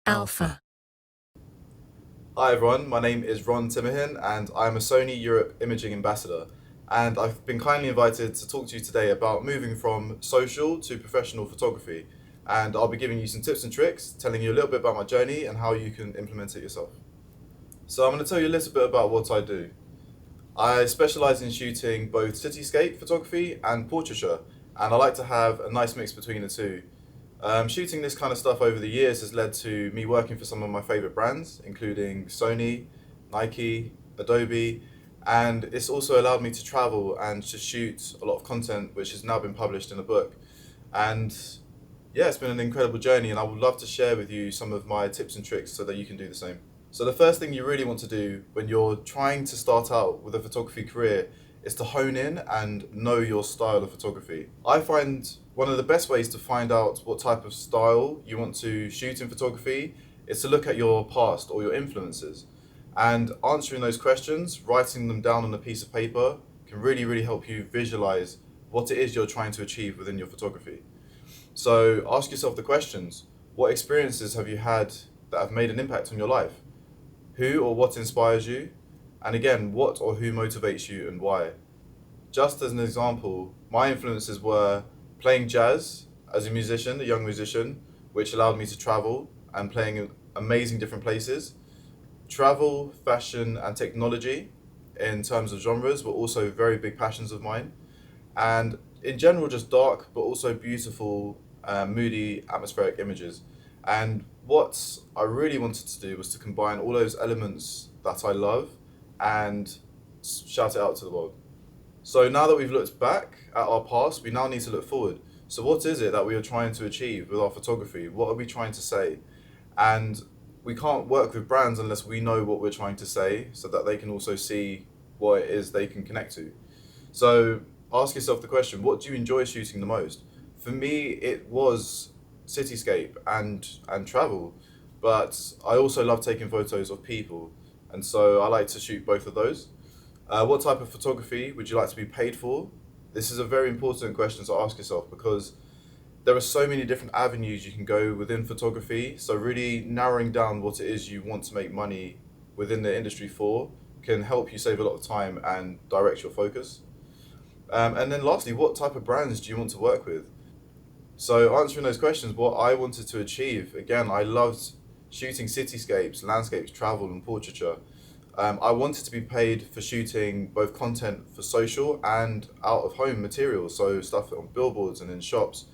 Alpha. Hi everyone, my name is Ron Timmerhin and I'm a Sony Europe Imaging Ambassador. And I've been kindly invited to talk to you today about moving from social to professional photography. And I'll be giving you some tips and tricks, telling you a little bit about my journey and how you can implement it yourself. So I'm going to tell you a little bit about what I do. I specialize in shooting both cityscape photography and portraiture, and I like to have a nice mix between the two. Shooting this kind of stuff over the years has led to me working for some of my favorite brands, including Sony, Nike, Adobe, and it's also allowed me to travel and to shoot a lot of content which has now been published in a book. And yeah, it's been an incredible journey, and I would love to share with you some of my tips and tricks so that you can do the same. So, the first thing you really want to do when you're trying to start out with a photography career is to hone in and know your style of photography. I find one of the best ways to find out what type of style you want to shoot in photography is to look at your past or your influences. And answering those questions, writing them down on a piece of paper, can really, really help you visualize what it is you're trying to achieve within your photography. So ask yourself the questions: what experiences have you had that have made an impact on your life? Who or what inspires you? And again, what or who motivates you and why? Just as an example, my influences were playing jazz as a musician, a young musician, which allowed me to travel and playing in amazing different places. Travel, fashion, and technology, in terms of genres, were also very big passions of mine. And in general, just dark but also beautiful, moody, atmospheric images. And what I really wanted to do was to combine all those elements that I love and shout it out to the world. So now that we've looked back at our past, we now need to look forward. So what is it that we are trying to achieve with our photography? What are we trying to say? And we can't work with brands unless we know what we're trying to say so that they can also see what it is they can connect to. So ask yourself the question: what do you enjoy shooting the most? For me, it was cityscape and travel, but I also love taking photos of people, and so I like to shoot both of those. What type of photography would you like to be paid for? This is a very important question to ask yourself because there are so many different avenues you can go within photography. So really narrowing down what it is you want to make money within the industry for can help you save a lot of time and direct your focus. And then lastly, what type of brands do you want to work with? So answering those questions, what I wanted to achieve, again, I loved shooting cityscapes, landscapes, travel, and portraiture. I wanted to be paid for shooting both content for social and out of home materials, so stuff on billboards and in shops.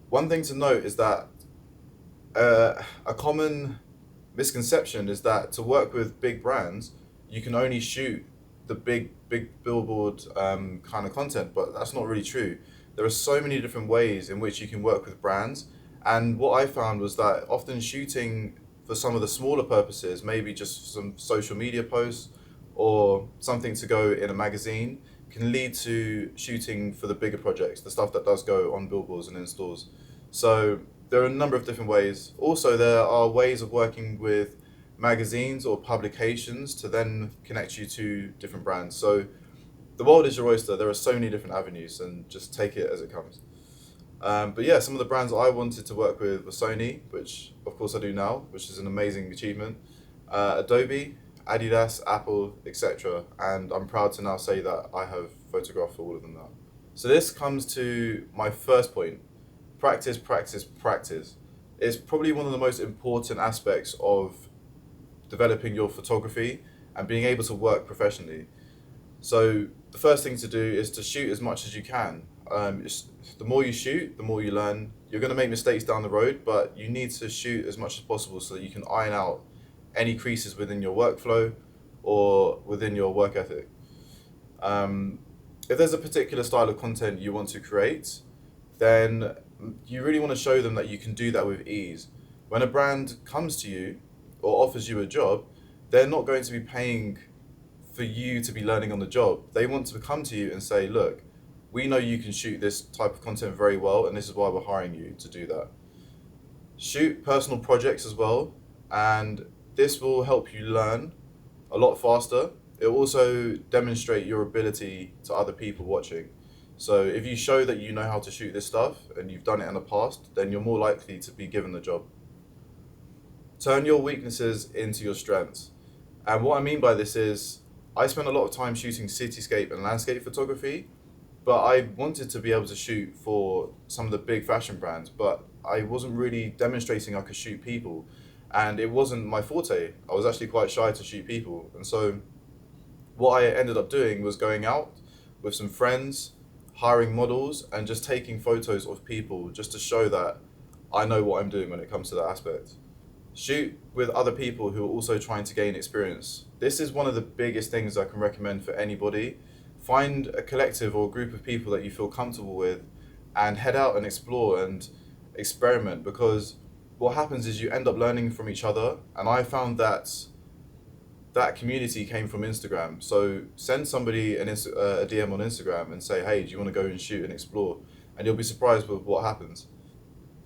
One thing to note is that a common misconception is that to work with big brands, you can only shoot the big billboard kind of content, but that's not really true. There are so many different ways in which you can work with brands, and what I found was that often shooting for some of the smaller purposes, maybe just some social media posts or something to go in a magazine, can lead to shooting for the bigger projects, the stuff that does go on billboards and in stores. So there are a number of different ways. Also, there are ways of working with magazines or publications to then connect you to different brands. So the world is your oyster. There are so many different avenues, and just take it as it comes. But yeah, some of the brands I wanted to work with were Sony, which of course I do now, which is an amazing achievement. Adobe, Adidas, Apple, etc. And I'm proud to now say that I have photographed for all of them now. So this comes to my first point: practice, practice, practice. It's probably one of the most important aspects of developing your photography and being able to work professionally. So the first thing to do is to shoot as much as you can. The more you shoot, the more you learn. You're going to make mistakes down the road, but you need to shoot as much as possible so that you can iron out any creases within your workflow or within your work ethic. Um, if there's a particular style of content you want to create, then you really want to show them that you can do that with ease. When a brand comes to you or offers you a job, they're not going to be paying for you to be learning on the job. They want to come to you and say, look, we know you can shoot this type of content very well, and this is why we're hiring you to do that. Shoot personal projects as well, and this will help you learn a lot faster. It will also demonstrate your ability to other people watching. So if you show that you know how to shoot this stuff and you've done it in the past, then you're more likely to be given the job. Turn your weaknesses into your strengths. And what I mean by this is, I spent a lot of time shooting cityscape and landscape photography, but I wanted to be able to shoot for some of the big fashion brands, but I wasn't really demonstrating I could shoot people. And it wasn't my forte. I was actually quite shy to shoot people. And so what I ended up doing was going out with some friends, hiring models, and just taking photos of people just to show that I know what I'm doing when it comes to that aspect. Shoot with other people who are also trying to gain experience. This is one of the biggest things I can recommend for anybody. Find a collective or group of people that you feel comfortable with and head out and explore and experiment, because what happens is you end up learning from each other. And I found that community came from Instagram. So send somebody a DM on Instagram and say, hey, do you want to go and shoot and explore? And you'll be surprised with what happens.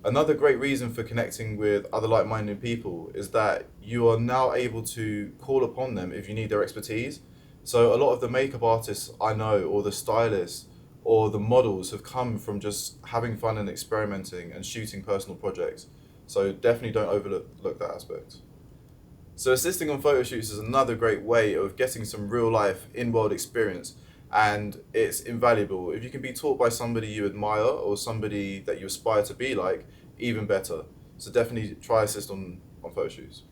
Another great reason for connecting with other like-minded people is that you are now able to call upon them if you need their expertise. So a lot of the makeup artists I know, or the stylists, or the models have come from just having fun and experimenting and shooting personal projects. So definitely don't overlook that aspect. So assisting on photo shoots is another great way of getting some real life in-world experience, and it's invaluable. If you can be taught by somebody you admire or somebody that you aspire to be like, even better. So definitely try assist on photo shoots.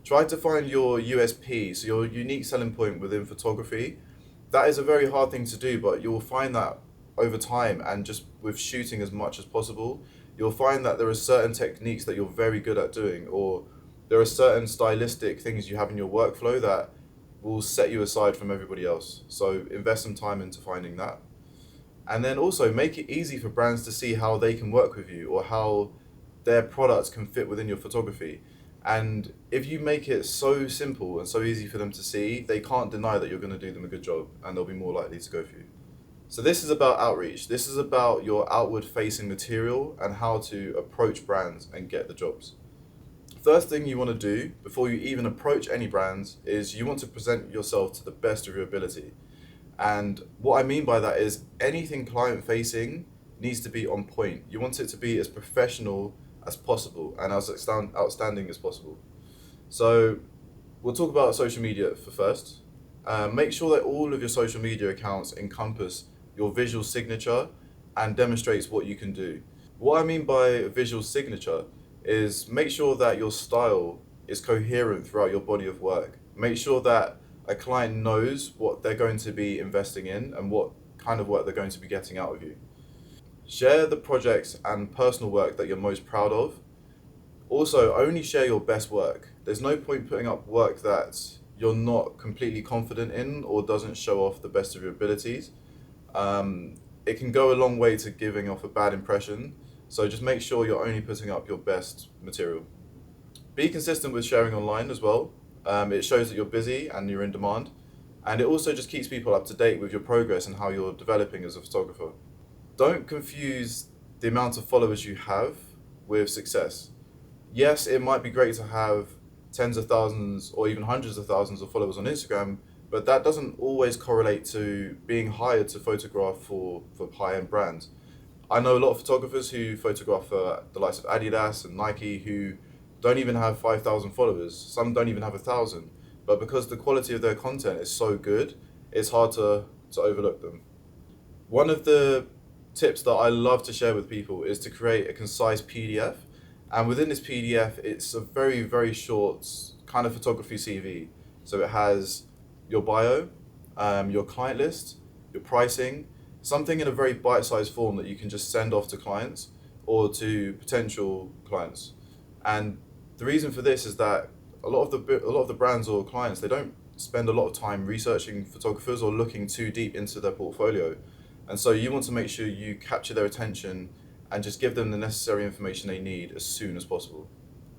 Try to find your USP, so your unique selling point within photography. That is a very hard thing to do, but you'll find that over time, and just with shooting as much as possible, you'll find that there are certain techniques that you're very good at doing, or there are certain stylistic things you have in your workflow that will set you aside from everybody else. So invest some time into finding that. And then also make it easy for brands to see how they can work with you, or how their products can fit within your photography. And if you make it so simple and so easy for them to see, they can't deny that you're going to do them a good job, and they'll be more likely to go for you. So this is about outreach. This is about your outward facing material and how to approach brands and get the jobs. First thing you want to do before you even approach any brands is you want to present yourself to the best of your ability. And what I mean by that is anything client facing needs to be on point. You want it to be as professional as possible and as outstanding as possible. So we'll talk about social media for first. Make sure that all of your social media accounts encompass your visual signature and demonstrates what you can do. What I mean by visual signature is make sure that your style is coherent throughout your body of work. Make sure that a client knows what they're going to be investing in and what kind of work they're going to be getting out of you. Share the projects and personal work that you're most proud of. Also, only share your best work. There's no point putting up work that you're not completely confident in or doesn't show off the best of your abilities. It can go a long way to giving off a bad impression. So just make sure you're only putting up your best material. Be consistent with sharing online as well. It shows that you're busy and you're in demand. And it also just keeps people up to date with your progress and how you're developing as a photographer. Don't confuse the amount of followers you have with success. Yes, it might be great to have tens of thousands or even hundreds of thousands of followers on Instagram, but that doesn't always correlate to being hired to photograph for high-end brands. I know a lot of photographers who photograph the likes of Adidas and Nike who don't even have 5,000 followers. Some don't even have 1,000. But because the quality of their content is so good, it's hard to overlook them. One of the tips that I love to share with people is to create a concise PDF. And within this PDF, it's a very, very short kind of photography CV. So it has your bio, your client list, your pricing, something in a very bite-sized form that you can just send off to clients or to potential clients. And the reason for this is that a lot of the brands or clients, they don't spend a lot of time researching photographers or looking too deep into their portfolio. And so you want to make sure you capture their attention and just give them the necessary information they need as soon as possible.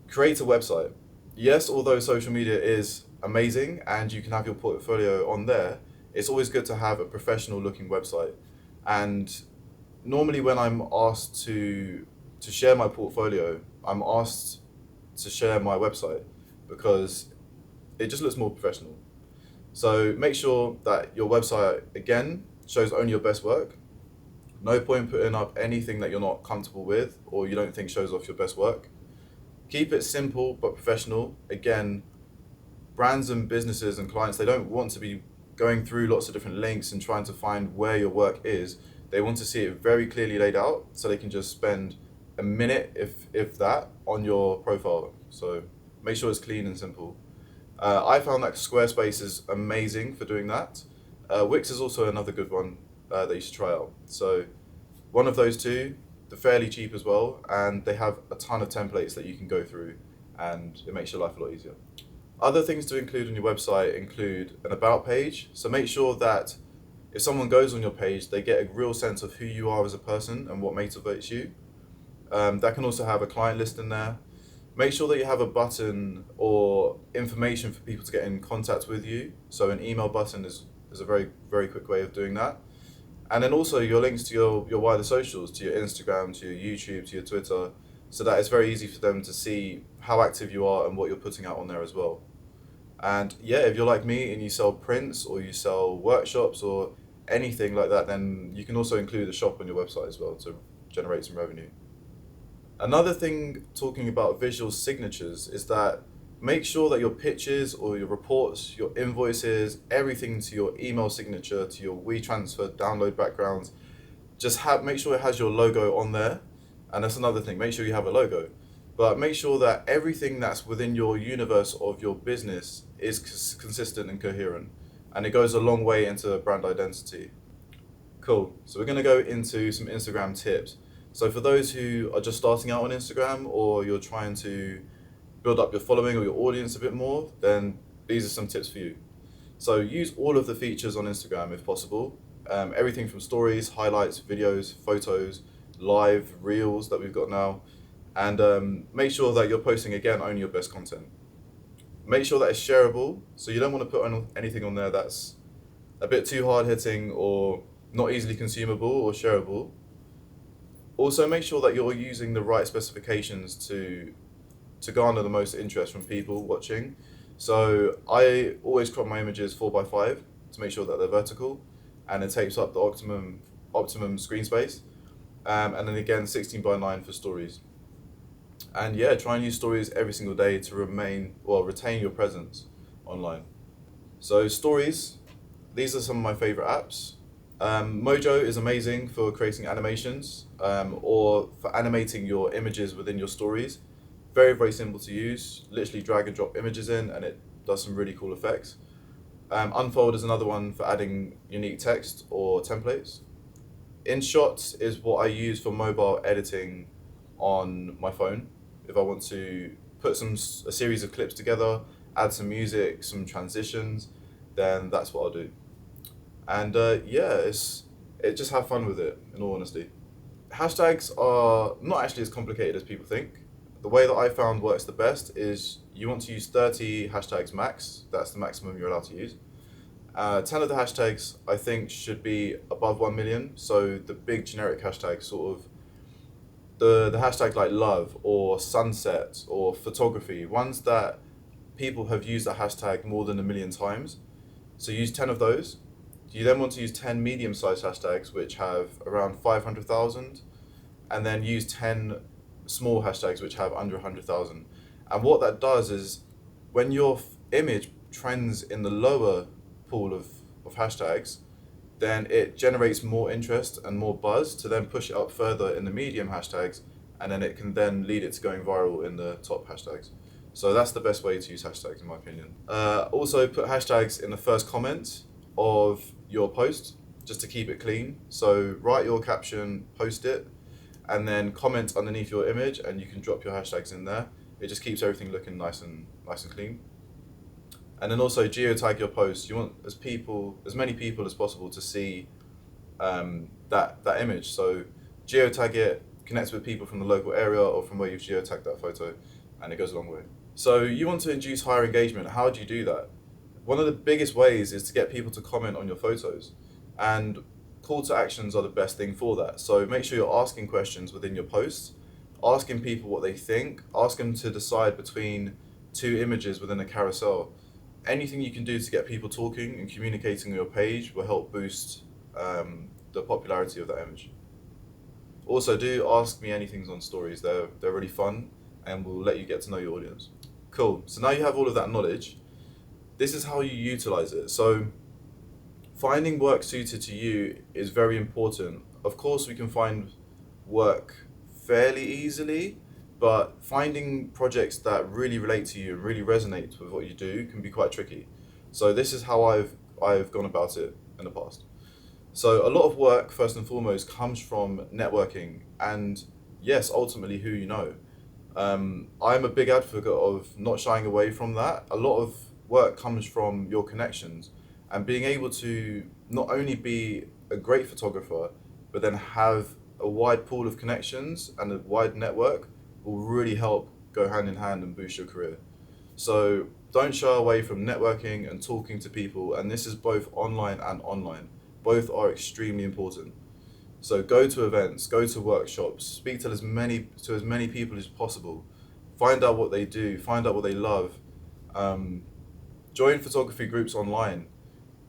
Create a website. Yes, although social media is amazing and you can have your portfolio on there, it's always good to have a professional looking website. And normally when I'm asked to share my portfolio, I'm asked to share my website because it just looks more professional. So make sure that your website, again, shows only your best work. No point putting up anything that you're not comfortable with or you don't think shows off your best work. Keep it simple but professional. Again, brands and businesses and clients, they don't want to be going through lots of different links and trying to find where your work is. They want to see it very clearly laid out so they can just spend a minute, if that, on your profile. So make sure it's clean and simple. I found that Squarespace is amazing for doing that. Wix is also another good one that you should try out. So one of those two, they're fairly cheap as well, and they have a ton of templates that you can go through, and it makes your life a lot easier. Other things to include on your website include an about page. So make sure that if someone goes on your page, they get a real sense of who you are as a person and what motivates you. That can also have a client list in there. Make sure that you have a button or information for people to get in contact with you. So an email button is a very, very quick way of doing that. And then also your links to your wider socials, to your Instagram, to your YouTube, to your Twitter, so that it's very easy for them to see how active you are and what you're putting out on there as well. And yeah, if you're like me and you sell prints or you sell workshops or anything like that, then you can also include a shop on your website as well to generate some revenue. Another thing talking about visual signatures is that make sure that your pitches or your reports, your invoices, everything to your email signature, to your WeTransfer download backgrounds, make sure it has your logo on there. And that's another thing, make sure you have a logo. But make sure that everything that's within your universe of your business is consistent and coherent. And it goes a long way into brand identity. Cool. So we're going to go into some Instagram tips. So for those who are just starting out on Instagram, or you're trying to build up your following or your audience a bit more, then these are some tips for you. So use all of the features on Instagram if possible. Everything from stories, highlights, videos, photos, live, reels that we've got now. And make sure that you're posting, again, only your best content. Make sure that it's shareable. So you don't want to put anything on there that's a bit too hard hitting or not easily consumable or shareable. Also, make sure that you're using the right specifications to garner the most interest from people watching. So I always crop my images 4x5 to make sure that they're vertical, and it takes up the optimum screen space. And then again, 16:9 for stories. And yeah, try and use stories every single day to retain your presence online. So stories, these are some of my favorite apps. Mojo is amazing for creating animations or for animating your images within your stories. Very, very simple to use. Literally drag and drop images in and it does some really cool effects. Unfold is another one for adding unique text or templates. InShot is what I use for mobile editing on my phone. If I want to put a series of clips together, add some music, some transitions, then that's what I'll do. And just have fun with it, in all honesty. Hashtags are not actually as complicated as people think. The way that I found works the best is you want to use 30 hashtags max. That's the maximum you're allowed to use. 10 of the hashtags I think should be above 1 million. So the big generic hashtags, sort of the hashtag like love or sunset or photography, ones that people have used that hashtag more than 1 million times. So use 10 of those. You then want to use 10 medium-sized hashtags which have around 500,000, and then use 10 small hashtags which have under 100,000. And what that does is when your image trends in the lower pool of hashtags, then it generates more interest and more buzz to then push it up further in the medium hashtags, and then it can then lead it to going viral in the top hashtags. So that's the best way to use hashtags, in my opinion. Also put hashtags in the first comment of your post, just to keep it clean. So write your caption, post it, and then comment underneath your image, and you can drop your hashtags in there. It just keeps everything looking nice and clean. And then also geotag your posts. You want as many people as possible to see that image. So geotag it, connect with people from the local area or from where you've geotagged that photo, and it goes a long way. So you want to induce higher engagement. How do you do that? One of the biggest ways is to get people to comment on your photos, and call to actions are the best thing for that. So make sure you're asking questions within your posts, asking people what they think, ask them to decide between two images within a carousel. Anything you can do to get people talking and communicating on your page will help boost the popularity of that image. Also, do ask me anything on stories. They're really fun, and will let you get to know your audience. Cool. So now you have all of that knowledge. This is how you utilize it. So finding work suited to you is very important. Of course, we can find work fairly easily, but finding projects that really relate to you and really resonate with what you do can be quite tricky. So this is how I've gone about it in the past. So a lot of work, first and foremost, comes from networking and yes, ultimately who you know. I'm a big advocate of not shying away from that. A lot of work comes from your connections and being able to not only be a great photographer, but then have a wide pool of connections and a wide network will really help go hand in hand and boost your career. So don't shy away from networking and talking to people, and this is both online and online. Both are extremely important. So go to events, go to workshops, speak to as many people as possible. Find out what they do, find out what they love. Um, Join photography groups online.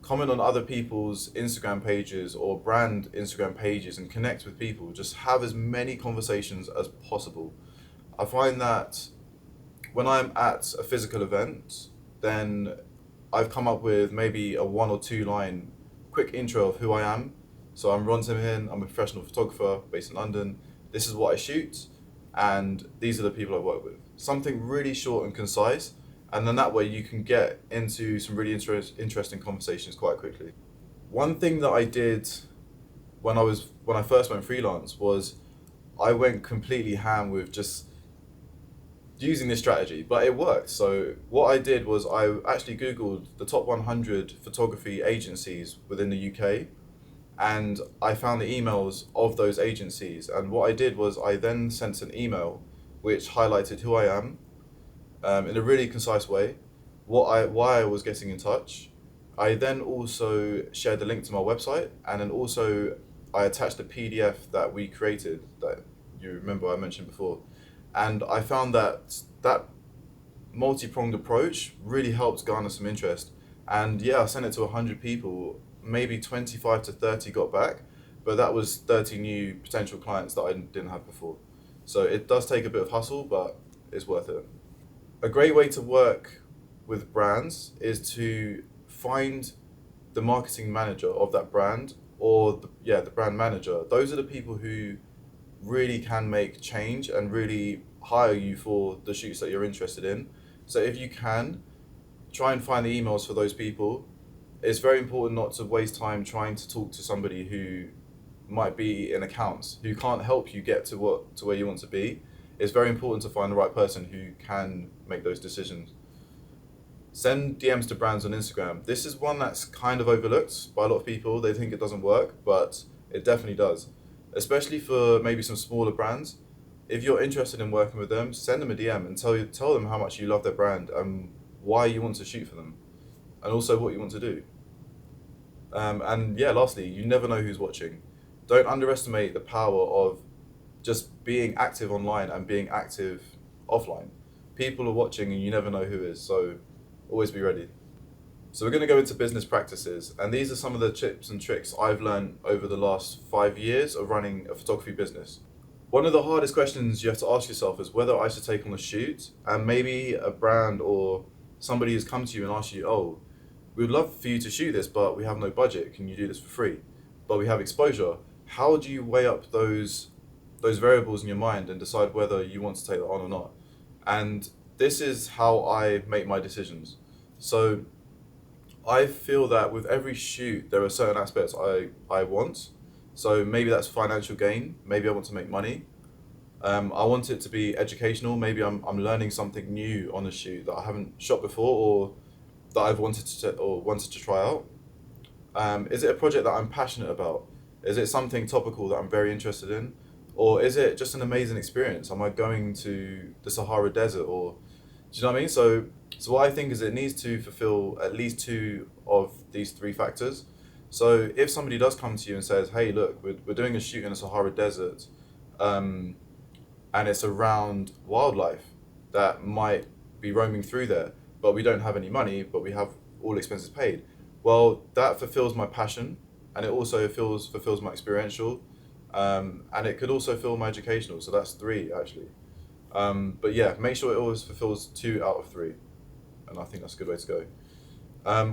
Comment on other people's Instagram pages or brand Instagram pages and connect with people. Just have as many conversations as possible. I find that when I'm at a physical event, then I've come up with maybe a 1 or 2 line quick intro of who I am. So I'm Ron Timihin, I'm a professional photographer based in London. This is what I shoot, and these are the people I work with. Something really short and concise, and then that way you can get into some really interesting conversations quite quickly. One thing that I did when I first went freelance was I went completely ham with just using this strategy, but it worked. So what I did was I actually Googled the top 100 photography agencies within the UK, and I found the emails of those agencies. And what I did was I then sent an email which highlighted who I am in a really concise way, why I was getting in touch. I then also shared the link to my website, and then also I attached a PDF that we created that you remember I mentioned before. And I found that that multi-pronged approach really helped garner some interest. And yeah, I sent it to 100 people, maybe 25 to 30 got back, but that was 30 new potential clients that I didn't have before. So it does take a bit of hustle, but it's worth it. A great way to work with brands is to find the marketing manager of that brand, or the brand manager. Those are the people who really can make change and really hire you for the shoots that you're interested in. So if you can, try and find the emails for those people. It's very important not to waste time trying to talk to somebody who might be in accounts, who can't help you get to where you want to be. It's very important to find the right person who can make those decisions. Send DMs to brands on Instagram. This is one that's kind of overlooked by a lot of people. They think it doesn't work, but it definitely does. Especially for maybe some smaller brands. If you're interested in working with them, send them a DM and tell them how much you love their brand and why you want to shoot for them, and also what you want to do. And yeah, lastly, you never know who's watching. Don't underestimate the power of just being active online and being active offline. People are watching and you never know who is, so always be ready. So we're going to go into business practices, and these are some of the tips and tricks I've learned over the last 5 years of running a photography business. One of the hardest questions you have to ask yourself is whether I should take on a shoot, and maybe a brand or somebody has come to you and asked you, oh, we'd love for you to shoot this, but we have no budget. Can you do this for free? But we have exposure. How do you weigh up those variables in your mind and decide whether you want to take that on or not? And this is how I make my decisions. So I feel that with every shoot, there are certain aspects I want. So maybe that's financial gain. Maybe I want to make money. I want it to be educational. Maybe I'm learning something new on a shoot that I haven't shot before, or that I've wanted to try out. Is it a project that I'm passionate about? Is it something topical that I'm very interested in? Or is it just an amazing experience? Am I going to the Sahara Desert, or do you know what I mean? So what I think is it needs to fulfill at least two of these three factors. So if somebody does come to you and says, hey, look, we're doing a shoot in the Sahara Desert, and it's around wildlife that might be roaming through there, but we don't have any money, but we have all expenses paid. Well, that fulfills my passion, and it also fulfills my experiential, and it could also fill my educational. So that's three, actually. But yeah, make sure it always fulfills 2 out of 3, and I think that's a good way to go.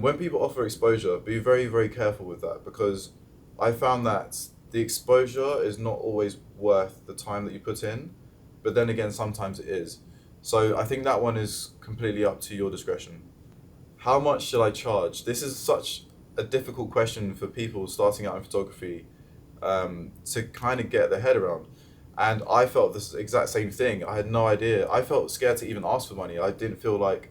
When people offer exposure, be very, very careful with that, because I found that the exposure is not always worth the time that you put in, but then again, sometimes it is. So I think that one is completely up to your discretion. How much should I charge? This is such a difficult question for people starting out in photography, to kind of get their head around. And I felt this exact same thing. I had no idea. I felt scared to even ask for money. I didn't feel like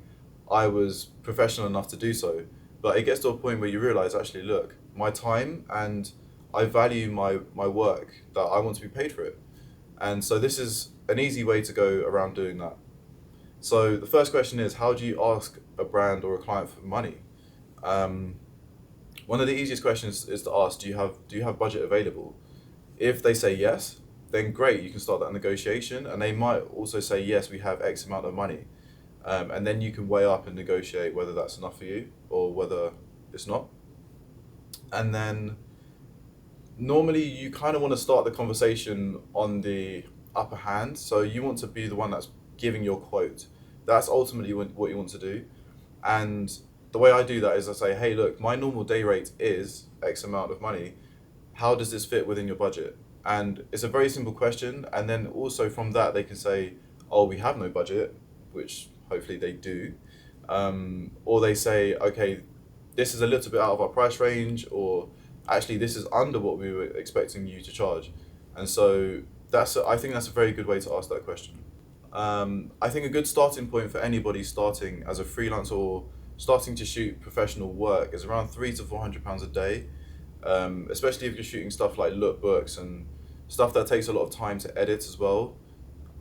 I was professional enough to do so. But it gets to a point where you realize, actually, look, my time, and I value my work, that I want to be paid for it. And so this is an easy way to go around doing that. So the first question is, how do you ask a brand or a client for money? Um, One of the easiest questions is to ask, do you have budget available? If they say yes, then great, you can start that negotiation, and they might also say, yes, we have X amount of money. And then you can weigh up and negotiate whether that's enough for you or whether it's not. And then normally you kind of want to start the conversation on the upper hand. So you want to be the one that's giving your quote. That's ultimately what you want to do. And the way I do that is I say, hey, look, my normal day rate is X amount of money. How does this fit within your budget? And it's a very simple question. And then also from that, they can say, oh, we have no budget, which hopefully they do. Or they say, okay, this is a little bit out of our price range, or actually this is under what we were expecting you to charge. And so I think that's a very good way to ask that question. I think a good starting point for anybody starting as a freelancer or starting to shoot professional work is around £300 to £400 a day, especially if you're shooting stuff like lookbooks and stuff that takes a lot of time to edit as well.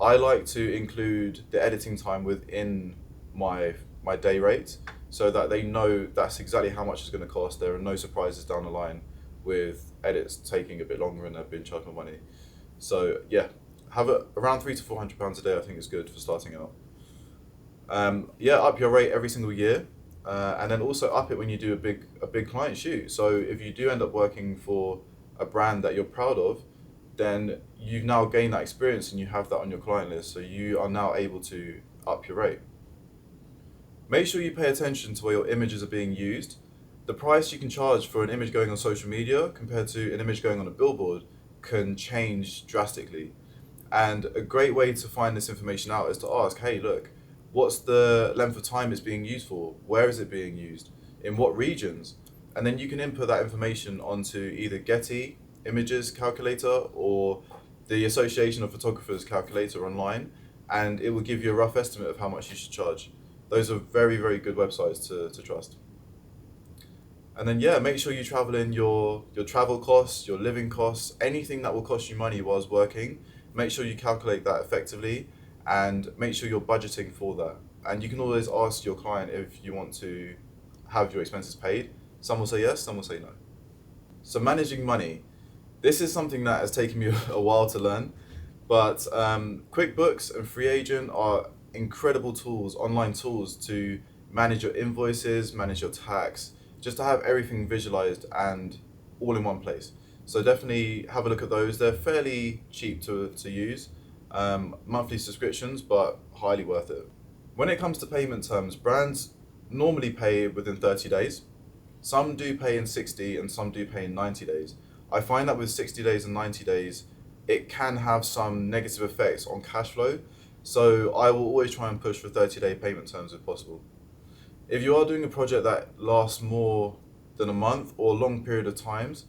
I like to include the editing time within my day rate, so that they know that's exactly how much it's going to cost. There are no surprises down the line with edits taking a bit longer and they've been charged more money. So yeah, have it around £300 to £400 a day. I think is good for starting out. Yeah, up your rate every single year, and then also up it when you do a big client shoot. So if you do end up working for a brand that you're proud of, then you've now gained that experience and you have that on your client list. So you are now able to up your rate. Make sure you pay attention to where your images are being used. The price you can charge for an image going on social media compared to an image going on a billboard can change drastically. And a great way to find this information out is to ask, hey, look, what's the length of time it's being used for? Where is it being used? In what regions? And then you can input that information onto either Getty Images calculator or the Association of Photographers calculator online, and it will give you a rough estimate of how much you should charge. Those are very, very good websites to trust. And then yeah, make sure you travel in your travel costs, your living costs, anything that will cost you money whilst working. Make sure you calculate that effectively and make sure you're budgeting for that. And you can always ask your client if you want to have your expenses paid. Some will say yes, some will say no. So managing money. This is something that has taken me a while to learn, but QuickBooks and FreeAgent are incredible tools, online tools to manage your invoices, manage your tax, just to have everything visualized and all in one place. So definitely have a look at those. They're fairly cheap to use, monthly subscriptions, but highly worth it. When it comes to payment terms, brands normally pay within 30 days. Some do pay in 60 and some do pay in 90 days. I find that with 60 days and 90 days, it can have some negative effects on cash flow. So I will always try and push for 30-day payment terms if possible. If you are doing a project that lasts more than a month or a long period of times,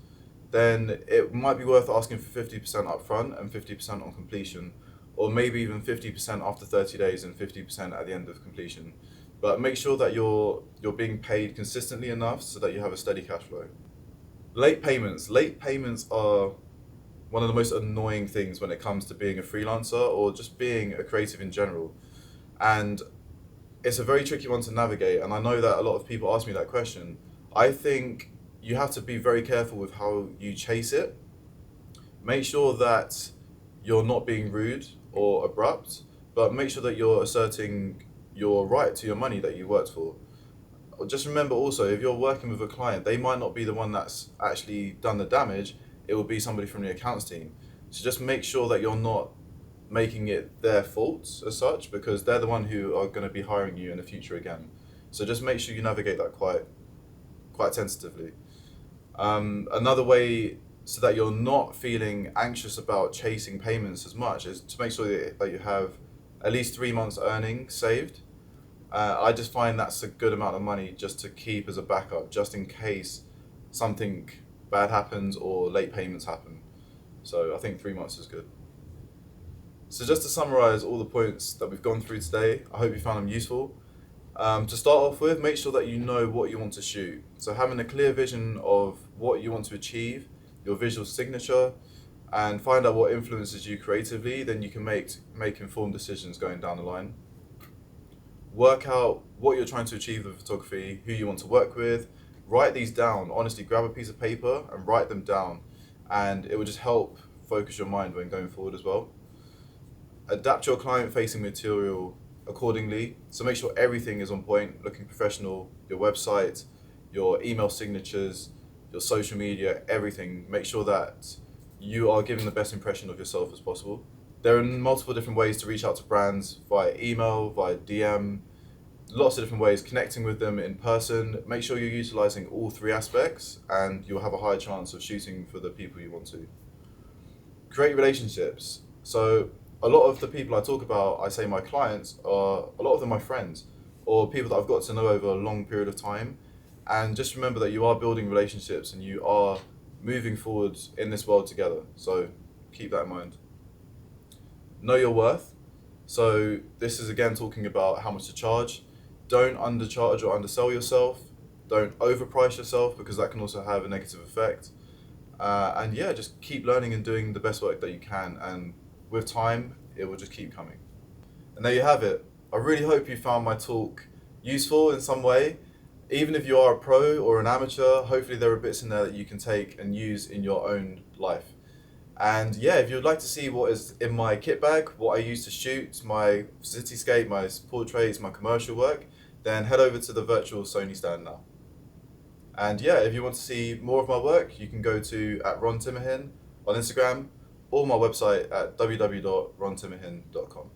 then it might be worth asking for 50% upfront and 50% on completion, or maybe even 50% after 30 days and 50% at the end of completion. But make sure that you're being paid consistently enough so that you have a steady cash flow. Late payments. Late payments are one of the most annoying things when it comes to being a freelancer or just being a creative in general. And it's a very tricky one to navigate, and I know that a lot of people ask me that question. I think you have to be very careful with how you chase it. Make sure that you're not being rude or abrupt, but make sure that you're asserting your right to your money that you worked for. Just remember also, if you're working with a client, they might not be the one that's actually done the damage. It will be somebody from the accounts team. So just make sure that you're not making it their fault as such, because they're the one who are going to be hiring you in the future again. So just make sure you navigate that quite sensitively. Another way so that you're not feeling anxious about chasing payments as much is to make sure that you have at least 3 months earnings saved. I just find that's a good amount of money just to keep as a backup, just in case something bad happens or late payments happen. So I think 3 months is good. So just to summarize all the points that we've gone through today, I hope you found them useful. To start off with, make sure that you know what you want to shoot. So having a clear vision of what you want to achieve, your visual signature, and find out what influences you creatively, then you can make informed decisions going down the line. Work out what you're trying to achieve with photography, who you want to work with. Write these down. Honestly, grab a piece of paper and write them down, and it will just help focus your mind when going forward as well. Adapt your client-facing material accordingly. So make sure everything is on point, looking professional. Your website, your email signatures, your social media, everything. Make sure that you are giving the best impression of yourself as possible. There are multiple different ways to reach out to brands via email, via DM, lots of different ways, connecting with them in person. Make sure you're utilizing all three aspects and you'll have a higher chance of shooting for the people you want to. Create relationships. So a lot of the people I talk about, I say my clients, are a lot of them my friends or people that I've got to know over a long period of time. And just remember that you are building relationships and you are moving forward in this world together. So keep that in mind. Know your worth. So this is again talking about how much to charge. Don't undercharge or undersell yourself. Don't overprice yourself because that can also have a negative effect. And yeah, just keep learning and doing the best work that you can. And with time, it will just keep coming. And there you have it. I really hope you found my talk useful in some way. Even if you are a pro or an amateur, hopefully there are bits in there that you can take and use in your own life. And yeah, if you'd like to see what is in my kit bag, what I use to shoot my cityscape, my portraits, my commercial work, then head over to the virtual Sony stand now. And yeah, if you want to see more of my work, you can go to @RonTimmerhin on Instagram or my website at www.rontimmerhin.com.